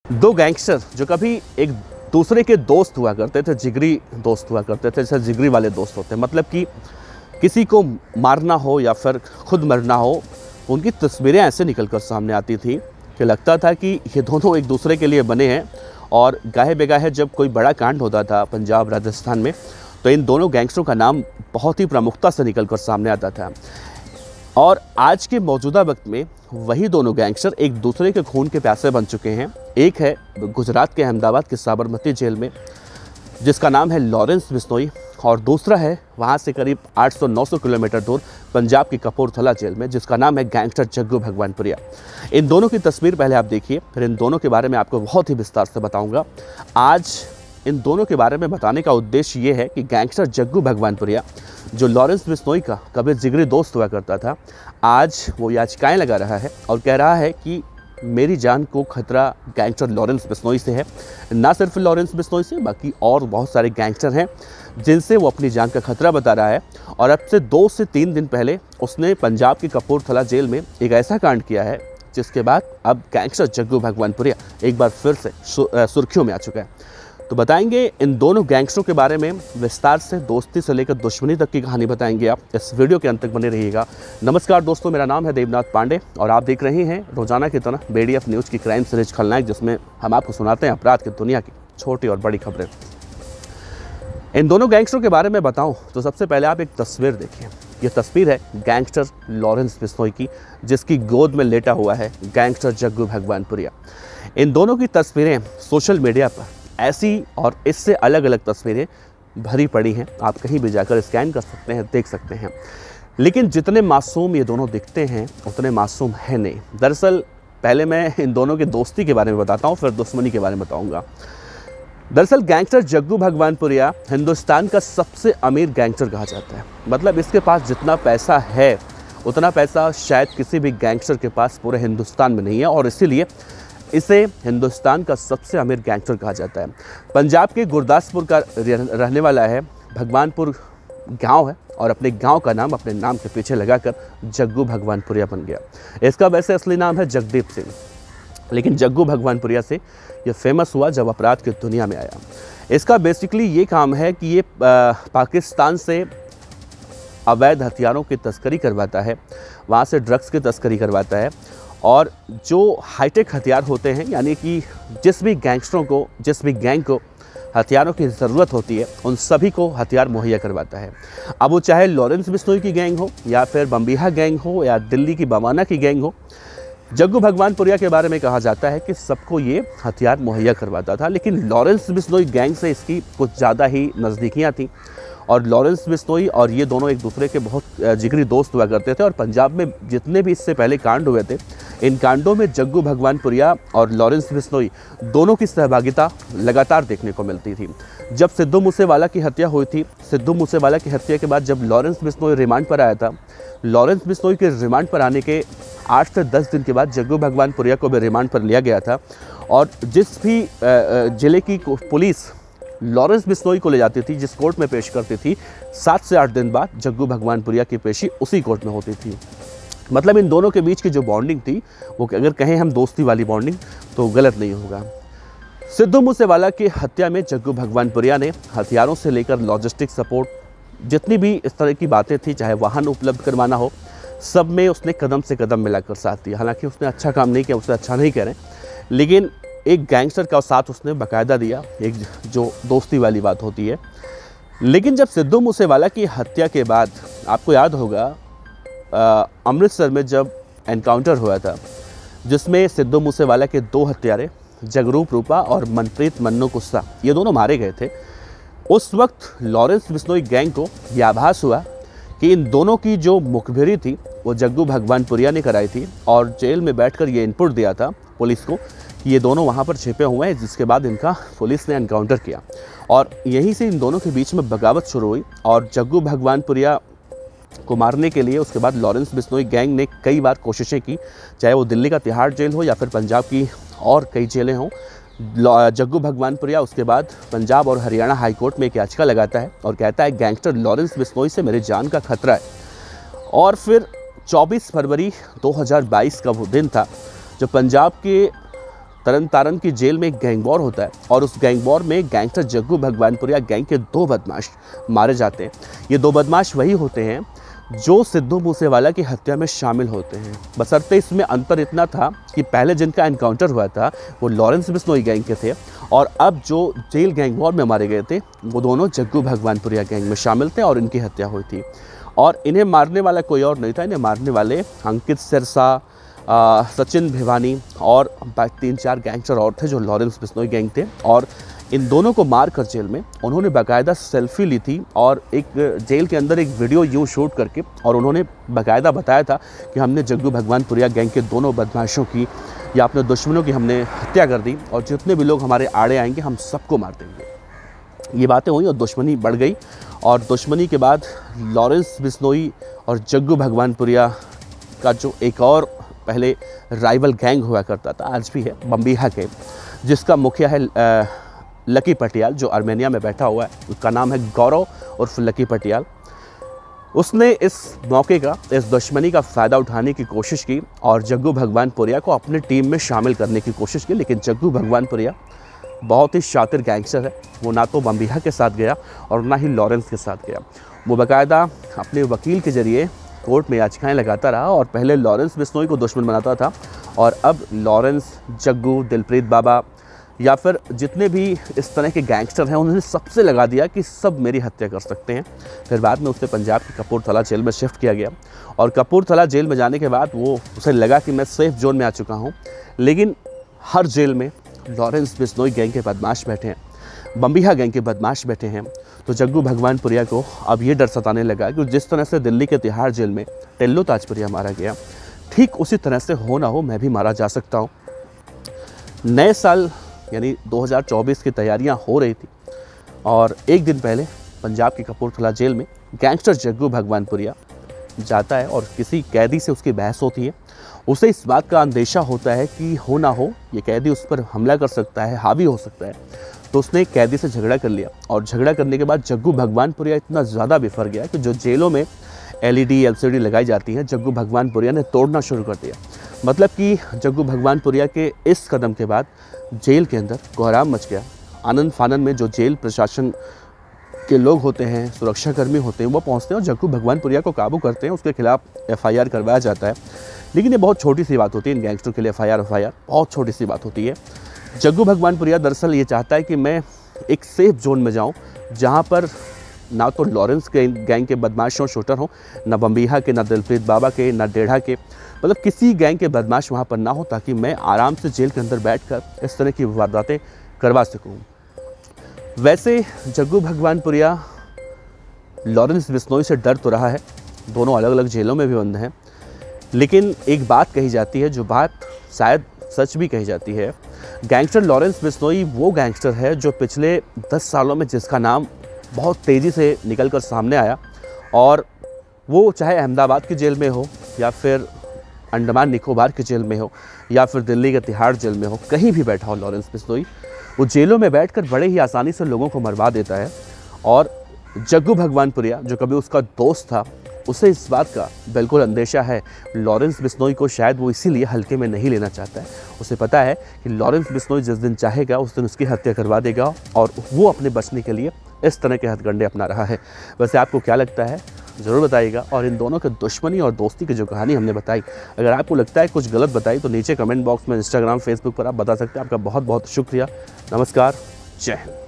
दो गैंगस्टर जो कभी एक दूसरे के दोस्त हुआ करते थे, जिगरी दोस्त हुआ करते थे, जैसे जिगरी वाले दोस्त होते हैं। मतलब कि किसी को मारना हो या फिर खुद मरना हो, उनकी तस्वीरें ऐसे निकल कर सामने आती थी कि लगता था कि ये दोनों एक दूसरे के लिए बने हैं। और गाहे बेगाहे जब कोई बड़ा कांड होता था पंजाब राजस्थान में, तो इन दोनों गैंगस्टरों का नाम बहुत ही प्रमुखता से निकल कर सामने आता था। और आज के मौजूदा वक्त में वही दोनों गैंगस्टर एक दूसरे के खून के प्यासे बन चुके हैं। एक है गुजरात के अहमदाबाद के साबरमती जेल में, जिसका नाम है लॉरेंस बिश्नोई, और दूसरा है वहाँ से करीब 800-900 किलोमीटर दूर पंजाब की कपूरथला जेल में, जिसका नाम है गैंगस्टर जग्गू भगवानपुरिया। इन दोनों की तस्वीर पहले आप देखिए, फिर इन दोनों के बारे में आपको बहुत ही विस्तार से बताऊँगा। आज इन दोनों के बारे में बताने का उद्देश्य ये है कि गैंगस्टर जग्गू भगवानपुरिया, जो लॉरेंस बिश्नोई का कभी जिगरी दोस्त हुआ करता था, आज वो याचिकाएं लगा रहा है और कह रहा है कि मेरी जान को खतरा गैंगस्टर लॉरेंस बिश्नोई से है। ना सिर्फ लॉरेंस बिश्नोई से, बाकी और बहुत सारे गैंगस्टर हैं जिनसे वो अपनी जान का खतरा बता रहा है। और अब से 2 से 3 दिन पहले उसने पंजाब की कपूरथला जेल में एक ऐसा कांड किया है जिसके बाद अब गैंगस्टर जग्गू भगवानपुरिया एक बार फिर से सुर्खियों में आ चुका है। तो बताएंगे इन दोनों गैंगस्टरों के बारे में विस्तार से, दोस्ती से लेकर दुश्मनी तक की कहानी बताएंगे। आप इस वीडियो के अंत तक बने रहिएगा। नमस्कार दोस्तों, मेरा नाम है देवनाथ पांडे और आप देख रहे हैं रोजाना की तरह BDF न्यूज़ की क्राइम सीरीज खलनायक, जिसमें हम आपको सुनाते हैं अपराध की दुनिया की छोटी और बड़ी खबरें। इन दोनों गैंगस्टरों के बारे में बताऊं तो सबसे पहले आप एक तस्वीर देखिए। ये तस्वीर है गैंगस्टर लॉरेंस बिश्नोई की, जिसकी गोद में लेटा हुआ है गैंगस्टर जग्गू भगवानपुरिया। इन दोनों की तस्वीरें सोशल मीडिया पर ऐसी और इससे अलग अलग तस्वीरें भरी पड़ी हैं। आप कहीं भी जाकर स्कैन कर सकते हैं, देख सकते हैं। लेकिन जितने मासूम ये दोनों दिखते हैं उतने मासूम है नहीं। दरअसल पहले मैं इन दोनों की दोस्ती के बारे में बताता हूँ, फिर दुश्मनी के बारे में बताऊँगा। दरअसल गैंगस्टर जग्गू भगवानपुरिया हिंदुस्तान का सबसे अमीर गैंगस्टर कहा जाता है। मतलब इसके पास जितना पैसा है उतना पैसा शायद किसी भी गैंगस्टर के पास पूरे हिंदुस्तान में नहीं है, और इसीलिए इसे हिंदुस्तान का सबसे अमीर गैंगस्टर कहा जाता है। पंजाब के गुरदासपुर का रहने वाला है, भगवानपुर गांव है, और अपने गांव का नाम अपने नाम के पीछे लगाकर जग्गू भगवानपुरिया बन गया। इसका वैसे असली नाम है जगदीप सिंह, लेकिन जग्गू भगवानपुरिया से ये फेमस हुआ जब अपराध की दुनिया में आया। इसका बेसिकली ये काम है कि ये पाकिस्तान से अवैध हथियारों की तस्करी करवाता है, वहाँ से ड्रग्स की तस्करी करवाता है, और जो हाईटेक हथियार होते हैं, यानी कि जिस भी गैंगस्टरों को, जिस भी गैंग को हथियारों की ज़रूरत होती है, उन सभी को हथियार मुहैया करवाता है। अब वो चाहे लॉरेंस बिश्नोई की गैंग हो, या फिर बम्बिहा गैंग हो, या दिल्ली की बवाना की गैंग हो, जग्गू भगवानपुरिया के बारे में कहा जाता है कि सबको ये हथियार मुहैया करवाता था। लेकिन लॉरेंस बिश्नोई गैंग से इसकी कुछ ज़्यादा ही नज़दीकियाँ थीं, और लॉरेंस बिश्नोई और ये दोनों एक दूसरे के बहुत जिगरी दोस्त हुआ करते थे। और पंजाब में जितने भी इससे पहले कांड हुए थे, इन कांडों में जग्गू भगवानपुरिया और लॉरेंस बिश्नोई दोनों की सहभागिता लगातार देखने को मिलती थी। जब सिद्धू मूसेवाला की हत्या हुई थी, सिद्धू मूसेवाला की हत्या के बाद जब लॉरेंस बिश्नोई रिमांड पर आया था, लॉरेंस बिश्नोई के रिमांड पर आने के 8 से 10 दिन के बाद जग्गू भगवानपुरिया को भी रिमांड पर लिया गया था। और जिस भी ज़िले की पुलिस लॉरेंस बिश्नोई को ले जाती थी, जिस कोर्ट में पेश करती थी, 7 से 8 दिन बाद जग्गू भगवानपुरिया की पेशी उसी कोर्ट में होती थी। मतलब इन दोनों के बीच की जो बॉन्डिंग थी, वो अगर कहें हम दोस्ती वाली बॉन्डिंग, तो गलत नहीं होगा। सिद्धू मूसेवाला की हत्या में जग्गू भगवानपुरिया ने हथियारों से लेकर लॉजिस्टिक सपोर्ट, जितनी भी इस तरह की बातें थी, चाहे वाहन उपलब्ध करवाना हो, सब में उसने कदम से कदम मिलाकर साथ दिया। हालांकि उसने अच्छा काम नहीं किया, उसे अच्छा नहीं कह रहे, लेकिन एक गैंगस्टर का साथ उसने बाकायदा दिया, एक जो दोस्ती वाली बात होती है। लेकिन जब सिद्धू मूसेवाला की हत्या के बाद, आपको याद होगा अमृतसर में जब एनकाउंटर हुआ था, जिसमें सिद्धू मूसेवाला के 2 हत्यारे जगरूप रूपा और मनप्रीत मन्नू कुस्सा, ये दोनों मारे गए थे। उस वक्त लॉरेंस बिश्नोई गैंग को यह आभास हुआ कि इन दोनों की जो मुखबिरी थी वो जग्गू भगवानपुरिया ने कराई थी, और जेल में बैठकर ये इनपुट दिया था पुलिस को कि ये दोनों वहाँ पर छिपे हुए हैं, जिसके बाद इनका पुलिस ने एनकाउंटर किया। और यहीं से इन दोनों के बीच में बगावत शुरू हुई, और जग्गू भगवानपुरिया को मारने के लिए उसके बाद लॉरेंस बिश्नोई गैंग ने कई बार कोशिशें की, चाहे वो दिल्ली का तिहाड़ जेल हो या फिर पंजाब की और कई जेलें हों। जग्गू भगवानपुरिया उसके बाद पंजाब और हरियाणा हाई कोर्ट में एक याचिका लगाता है और कहता है गैंगस्टर लॉरेंस बिश्नोई से मेरी जान का खतरा है। और फिर 24 फरवरी 2022 का वो दिन था जब पंजाब के तरन तारण की जेल में एक गैंग वॉर होता है और उस गैंग वॉर में गैंगस्टर जग्गू भगवानपुरिया गैंग के 2 बदमाश मारे जाते हैं। ये 2 बदमाश वही होते हैं जो सिद्धू मूसेवाला की हत्या में शामिल होते हैं। बशर्ते इसमें अंतर इतना था कि पहले जिनका एनकाउंटर हुआ था वो लॉरेंस बिश्नोई गैंग के थे और अब जो जेल गैंग वॉर में मारे गए थे वो दोनों जग्गू भगवानपुरिया गैंग में शामिल थे और इनकी हत्या हुई थी। और इन्हें मारने वाला कोई और नहीं था, इन्हें मारने वाले अंकित सिरसा, सचिन भिवानी और 3-4 गैंगस्टर और थे जो लॉरेंस बिश्नोई गैंग थे। और इन दोनों को मार कर जेल में उन्होंने बाकायदा सेल्फी ली थी और एक जेल के अंदर एक वीडियो यूँ शूट करके और उन्होंने बाकायदा बताया था कि हमने जग्गू भगवानपुरिया गैंग के दोनों बदमाशों की या अपने दुश्मनों की हमने हत्या कर दी और जितने भी लोग हमारे आड़े आएंगे हम सबको मार देंगे। ये बातें हुई और दुश्मनी बढ़ गई और दुश्मनी के बाद लॉरेंस बिश्नोई और जग्गू भगवानपुरिया का जो एक और पहले राइवल गैंग हुआ करता था, आज भी है, बम्बीहा के, जिसका मुखिया है लकी पटियाल जो आर्मेनिया में बैठा हुआ है। उसका नाम है गौरव उर्फ लकी पटियाल। उसने इस मौके का, इस दुश्मनी का फ़ायदा उठाने की कोशिश की और जग्गू भगवानपुरिया को अपने टीम में शामिल करने की कोशिश की। लेकिन जग्गू भगवानपुरिया बहुत ही शातिर गैंगस्टर है, वो ना तो बम्बीहा के साथ गया और ना ही लॉरेंस के साथ गया। वो बाकायदा अपने वकील के ज़रिए कोर्ट में याचिकाएं लगाता रहा और पहले लॉरेंस बिश्नोई को दुश्मन बनाता था और अब लॉरेंस, जग्गू, दिलप्रीत बाबा या फिर जितने भी इस तरह के गैंगस्टर हैं उन्होंने सबसे लगा दिया कि सब मेरी हत्या कर सकते हैं। फिर बाद में उसे पंजाब के कपूरथला जेल में शिफ्ट किया गया और कपूरथला जेल में जाने के बाद उसे लगा कि मैं सेफ जोन में आ चुका हूँ। लेकिन हर जेल में लॉरेंस बिश्नोई गैंग के बदमाश बैठे हैं, बम्बीहा गैंग के बदमाश बैठे हैं। तो जग्गू भगवानपुरिया को अब ये डर सताने लगा कि जिस तरह से दिल्ली के तिहाड़ जेल में टिल्लू ताजपुरिया मारा गया, ठीक उसी तरह से हो ना हो मैं भी मारा जा सकता हूँ। नए साल यानी 2024 की तैयारियां हो रही थी और एक दिन पहले पंजाब के कपूरथला जेल में गैंगस्टर जग्गू भगवानपुरिया जाता है और किसी कैदी से उसकी बहस होती है। उसे इस बात का अंदेशा होता है कि हो ना हो ये कैदी उस पर हमला कर सकता है, हावी हो सकता है। तो उसने एक कैदी से झगड़ा कर लिया और झगड़ा करने के बाद जग्गू भगवानपुरिया इतना ज़्यादा बिफर गया कि जो जेलों में LED LCD लगाई जाती हैं, जग्गू भगवानपुरिया ने तोड़ना शुरू कर दिया। मतलब कि जग्गू भगवानपुरिया के इस कदम के बाद जेल के अंदर कोहराम मच गया। आनंद फानन में जो जेल प्रशासन के लोग होते हैं, सुरक्षाकर्मी होते हैं, वो पहुंचते हैं और जग्गू भगवानपुरिया को काबू करते हैं। उसके खिलाफ FIR करवाया जाता है। लेकिन ये बहुत छोटी सी बात होती है इन गैंगस्टरों के लिए। FIR बहुत छोटी सी बात होती है। जग्गू भगवानपुरिया दरअसल ये चाहता है कि मैं एक सेफ जोन में जाऊँ जहाँ पर ना तो लॉरेंस के गैंग के बदमाश हों, शूटर हों, ना बम्बीहा के, ना दिलप्रीत बाबा के, ना डेढ़ा के, मतलब किसी गैंग के बदमाश वहाँ पर ना हो, ताकि मैं आराम से जेल के अंदर बैठकर इस तरह की वारदातें करवा सकूँ। वैसे जग्गू भगवानपुरिया लॉरेंस बिश्नोई से डर तो रहा है, दोनों अलग अलग जेलों में भी बंद हैं। लेकिन एक बात कही जाती है जो बात शायद सच भी कही जाती है। गैंगस्टर लॉरेंस बिश्नोई वो गैंगस्टर है जो पिछले 10 सालों में जिसका नाम बहुत तेज़ी से निकल कर सामने आया और वो चाहे अहमदाबाद की जेल में हो या फिर अंडमान निकोबार की जेल में हो या फिर दिल्ली के तिहाड़ जेल में हो, कहीं भी बैठा हो लॉरेंस बिश्नोई, वो जेलों में बैठकर बड़े ही आसानी से लोगों को मरवा देता है। और जग्गू भगवानपुरिया जो कभी उसका दोस्त था, उसे इस बात का बिल्कुल अंदेशा है लॉरेंस बिश्नोई को शायद वो इसीलिए हल्के में नहीं लेना चाहता है। उसे पता है कि लॉरेंस बिश्नोई जिस दिन चाहेगा उस दिन उसकी हत्या करवा देगा और वो अपने बचने के लिए इस तरह के हथकंडे अपना रहा है। वैसे आपको क्या लगता है ज़रूर बताइएगा। और इन दोनों के दुश्मनी और दोस्ती की जो कहानी हमने बताई, अगर आपको लगता है कुछ गलत बताई तो नीचे कमेंट बॉक्स में, इंस्टाग्राम, फेसबुक पर आप बता सकते हैं। आपका बहुत बहुत शुक्रिया। नमस्कार, जय हिंद।